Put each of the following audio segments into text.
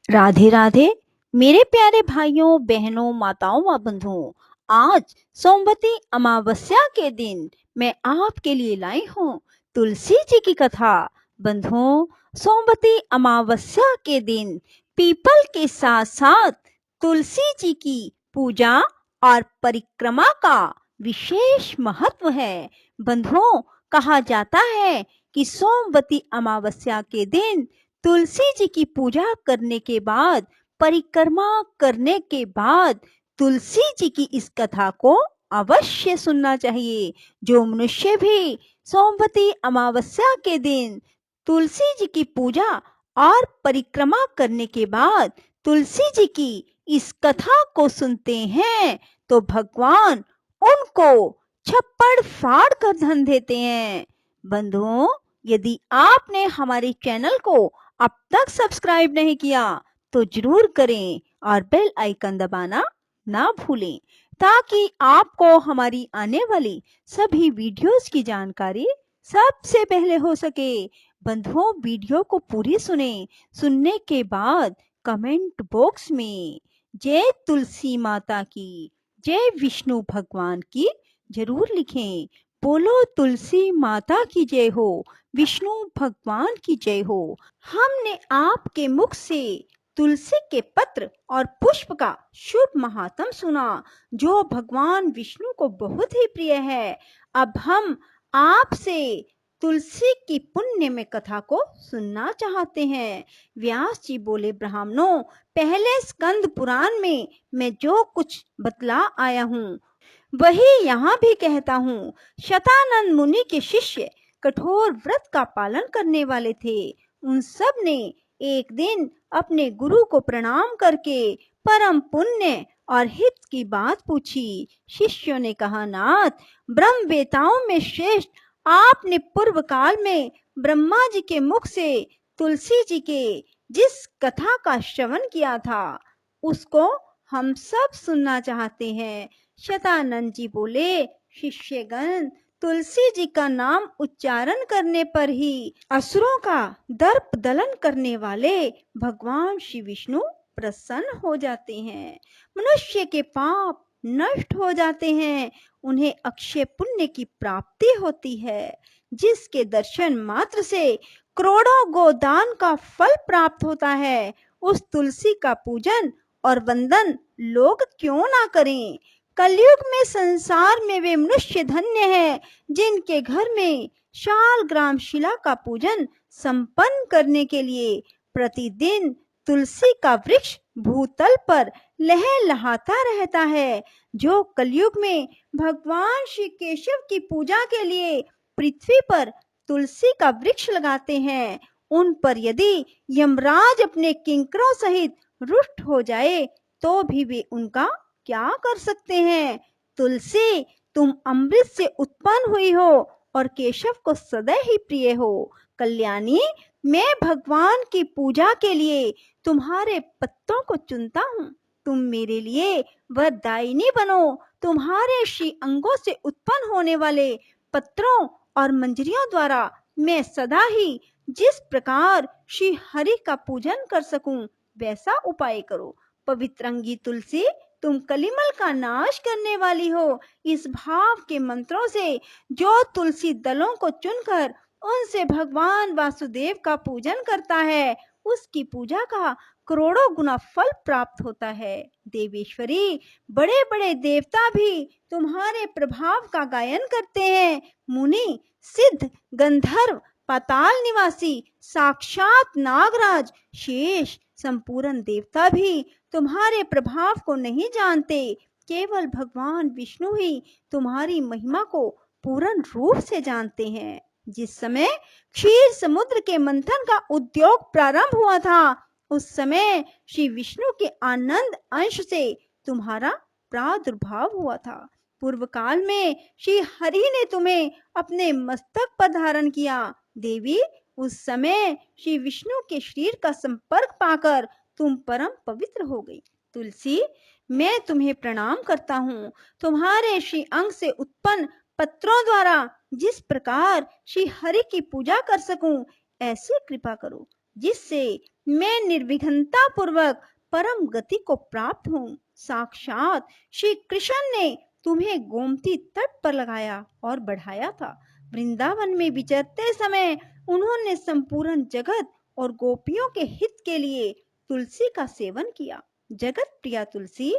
राधे राधे मेरे प्यारे भाइयों बहनों माताओं व बंधुओं। आज सोमवती अमावस्या के दिन मैं आपके लिए लाई हूँ तुलसी जी की कथा। बंधुओं, सोमवती अमावस्या के दिन पीपल के साथ साथ तुलसी जी की पूजा और परिक्रमा का विशेष महत्व है। बंधुओं, कहा जाता है कि सोमवती अमावस्या के दिन तुलसी जी की पूजा करने के बाद, परिक्रमा करने के बाद तुलसी जी की इस कथा को अवश्य सुनना चाहिए। जो मनुष्य भी सोमवती अमावस्या के दिन तुलसी जी की पूजा और परिक्रमा करने के बाद तुलसी जी की इस कथा को सुनते हैं तो भगवान उनको छप्पड़ फाड़ कर धन देते हैं। बंधुओं, यदि आपने हमारे चैनल को अब तक सब्सक्राइब नहीं किया तो जरूर करें और बेल आइकन दबाना ना भूलें, ताकि आपको हमारी आने वाली सभी वीडियोस की जानकारी सबसे पहले हो सके। बंधुओं, वीडियो को पूरी सुने। सुनने के बाद कमेंट बॉक्स में जय तुलसी माता की, जय विष्णु भगवान की जरूर लिखें। बोलो तुलसी माता की जय हो, विष्णु भगवान की जय हो। हमने आपके मुख से तुलसी के पत्र और पुष्प का शुभ महात्म सुना, जो भगवान विष्णु को बहुत ही प्रिय है। अब हम आपसे तुलसी की पुण्य में कथा को सुनना चाहते हैं। व्यास जी बोले, ब्राह्मणों, पहले स्कंद पुराण में मैं जो कुछ बतला आया हूँ वही यहाँ भी कहता हूँ। शतानंद मुनि के शिष्य कठोर व्रत का पालन करने वाले थे। उन सब ने एक दिन अपने गुरु को प्रणाम करके परम पुण्य और हित की बात पूछी। शिष्यों ने कहा, नाथ, ब्रह्म वेताओं में श्रेष्ठ आपने पूर्व काल में ब्रह्मा जी के मुख से तुलसी जी के जिस कथा का श्रवण किया था उसको हम सब सुनना चाहते हैं। शतानंद जी बोले, शिष्यगण, तुलसी जी का नाम उच्चारण करने पर ही असुरों का दर्प दलन करने वाले भगवान श्री विष्णु प्रसन्न हो जाते हैं। मनुष्य के पाप नष्ट हो जाते हैं, उन्हें अक्षय पुण्य की प्राप्ति होती है, जिसके दर्शन मात्र से करोड़ों गोदान का फल प्राप्त होता है। उस तुलसी का पूजन और वंदन लोग क्यों ना करें। कलयुग में संसार में वे मनुष्य धन्य है जिनके घर में शाल ग्राम शिला का पूजन संपन्न करने के लिए प्रतिदिन तुलसी का वृक्ष भूतल पर लहलहाता रहता है। जो कलयुग में भगवान श्री केशव की पूजा के लिए पृथ्वी पर तुलसी का वृक्ष लगाते हैं, उन पर यदि यमराज अपने किंकरों सहित रुष्ट हो जाए तो भी वे उनका क्या कर सकते हैं। तुलसी, तुम अमृत से उत्पन्न हुई हो और केशव को सदैव ही प्रिय हो। कल्याणी, मैं भगवान की पूजा के लिए तुम्हारे पत्तों को चुनता हूँ। तुम मेरे लिए वरदायिनी बनो। तुम्हारे श्री अंगों से उत्पन्न होने वाले पत्रों और मंजरियों द्वारा मैं सदा ही जिस प्रकार श्री हरि का पूजन कर सकूं वैसा उपाय करो। पवित्रंगी तुलसी, तुम कलिमल का नाश करने वाली हो। इस भाव के मंत्रों से जो तुलसी दलों को चुनकर उनसे भगवान वासुदेव का पूजन करता है, उसकी पूजा का करोड़ों गुना फल प्राप्त होता है। देवेश्वरी, बड़े बड़े देवता भी तुम्हारे प्रभाव का गायन करते हैं। मुनि, सिद्ध, गंधर्व, पाताल निवासी, साक्षात नागराज, शेष, संपूर्ण देवता भी तुम्हारे प्रभाव को नहीं जानते। केवल भगवान विष्णु ही तुम्हारी महिमा को पूर्ण रूप से जानते हैं। जिस समय क्षीर समुद्र के मंथन का उद्योग प्रारंभ हुआ था, उस समय श्री विष्णु के आनंद अंश से तुम्हारा प्रादुर्भाव हुआ था। पूर्व काल में श्री हरि ने तुम्हें अपने मस्तक पर धारण किया। देवी, उस समय श्री विष्णु के शरीर का संपर्क पाकर तुम परम पवित्र हो गई। तुलसी, मैं तुम्हें प्रणाम करता हूँ। तुम्हारे श्री अंग से उत्पन्न पत्रों द्वारा जिस प्रकार श्री हरि की पूजा कर सकूं, ऐसी कृपा करो। जिससे मैं निर्विघ्नता पूर्वक परम गति को प्राप्त हूँ। साक्षात श्री कृष्ण ने तुम्हें गोमती तट पर लगाया और बढ़ाया था। वृंदावन में विचरते समय उन्होंने संपूर्ण जगत और गोपियों के हित के लिए तुलसी का सेवन किया। जगत प्रिया तुलसी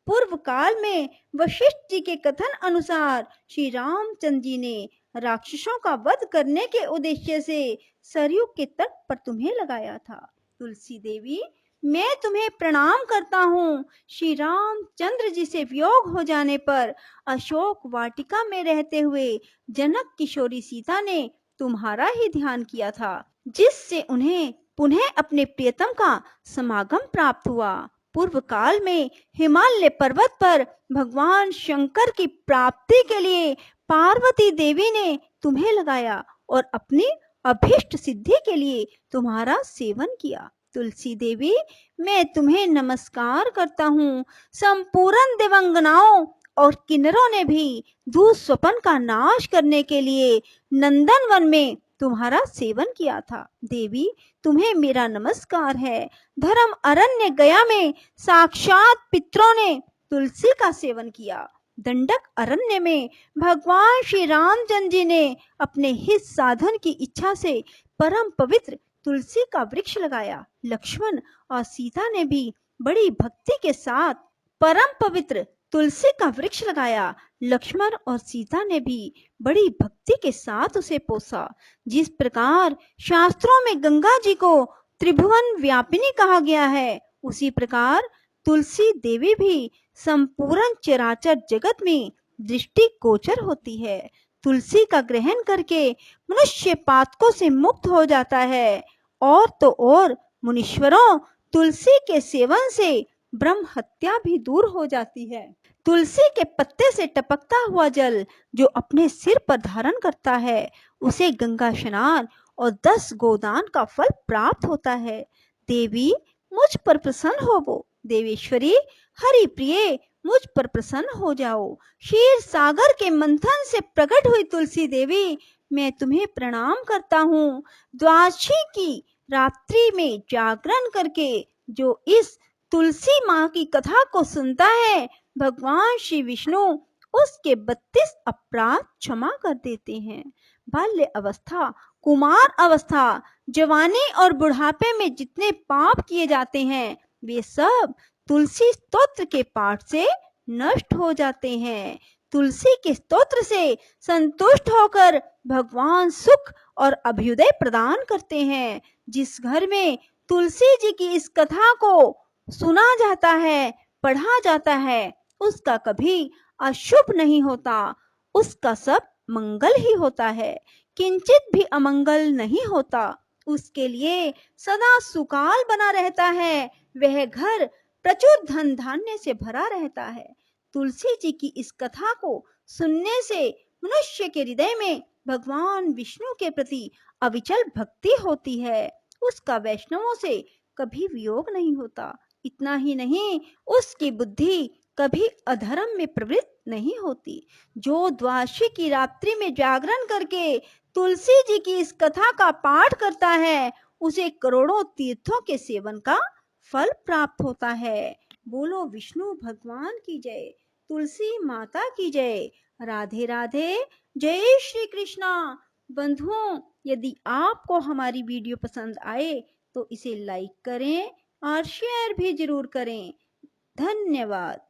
पूर्व काल में वशिष्ठ जी के कथन अनुसार श्री रामचंद्र जी ने राक्षसों का वध करने के उद्देश्य से सरयू के तट पर तुम्हें लगाया था। तुलसी देवी, मैं तुम्हें प्रणाम करता हूँ। श्री रामचंद्र जी से वियोग हो जाने पर अशोक वाटिका में रहते हुए जनक किशोरी सीता ने तुम्हारा ही ध्यान किया था, जिससे उन्हें पुनः अपने प्रियतम का समागम प्राप्त हुआ। पूर्व काल में हिमालय पर्वत पर भगवान शंकर की प्राप्ति के लिए पार्वती देवी ने तुम्हें लगाया और अपनी अभीष्ट सिद्धि के लिए तुम्हारा सेवन किया। तुलसी देवी, मैं तुम्हें नमस्कार करता हूँ। संपूर्ण देवंगनाओं और किन्नरों ने भी दुःस्वप्न का नाश करने के लिए नंदनवन में तुम्हारा सेवन किया था। देवी, तुम्हें मेरा नमस्कार है। धर्म अरण्य गया में साक्षात पितरों ने तुलसी का सेवन किया। दंडक अरण्य में भगवान श्री रामचंद्र जी ने अपने हित साधन की इच्छा से परम पवित्र तुलसी का वृक्ष लगाया। लक्ष्मण और सीता ने भी बड़ी भक्ति के साथ परम पवित्र तुलसी का वृक्ष लगाया। लक्ष्मण और सीता ने भी बड़ी भक्ति के साथ उसे पोसा। जिस प्रकार शास्त्रों में गंगा जी को त्रिभुवन व्यापिनी कहा गया है, उसी प्रकार तुलसी देवी भी संपूर्ण चराचर जगत में दृष्टि गोचर होती है। तुलसी का ग्रहण करके मनुष्य पातकों से मुक्त हो जाता है। और तो और मुनीश्वरों, तुलसी के सेवन से ब्रह्म हत्या भी दूर हो जाती है। तुलसी के पत्ते से टपकता हुआ जल जो अपने सिर पर धारण करता है, उसे गंगा स्नान और 10 गोदान का फल प्राप्त होता है। देवी, मुझ पर प्रसन्न होवो। देवेश्वरी, हरि प्रिय, मुझ पर प्रसन्न हो जाओ। क्षीर सागर के मंथन से प्रकट हुई तुलसी देवी, मैं तुम्हें प्रणाम करता हूँ। द्वादशी की रात्रि में जागरण करके जो इस तुलसी माँ की कथा को सुनता है, भगवान श्री विष्णु उसके 32 अपराध क्षमा कर देते हैं। बाल्य अवस्था, कुमार अवस्था, जवानी और बुढ़ापे में जितने पाप किए जाते हैं, वे सब तुलसी स्तोत्र के पाठ से नष्ट हो जाते हैं। तुलसी के स्तोत्र से संतुष्ट होकर भगवान सुख और अभ्युदय प्रदान करते हैं। जिस घर में तुलसी जी की इस कथा को सुना जाता है, पढ़ा जाता है, उसका कभी अशुभ नहीं होता, उसका सब मंगल ही होता है, किंचित भी अमंगल नहीं होता। उसके लिए सदा सुकाल बना रहता है, वह घर प्रचुर धन धान्य से भरा रहता है। तुलसी जी की इस कथा को सुनने से मनुष्य के हृदय में भगवान विष्णु के प्रति अविचल भक्ति होती है, उसका वैष्णवों से कभी वियोग नहीं होता। इतना ही नहीं, उसकी बुद्धि कभी अधर्म में प्रवृत्त नहीं होती। जो द्वादशी की रात्रि में जागरण करके तुलसी जी की इस कथा का पाठ करता है, उसे करोड़ों तीर्थों के सेवन का फल प्राप्त होता है। बोलो विष्णु भगवान की जय, तुलसी माता की जय। राधे राधे, जय श्री कृष्णा। बंधुओं, यदि आपको हमारी वीडियो पसंद आए तो इसे लाइक करें और शेयर भी जरूर करें। धन्यवाद।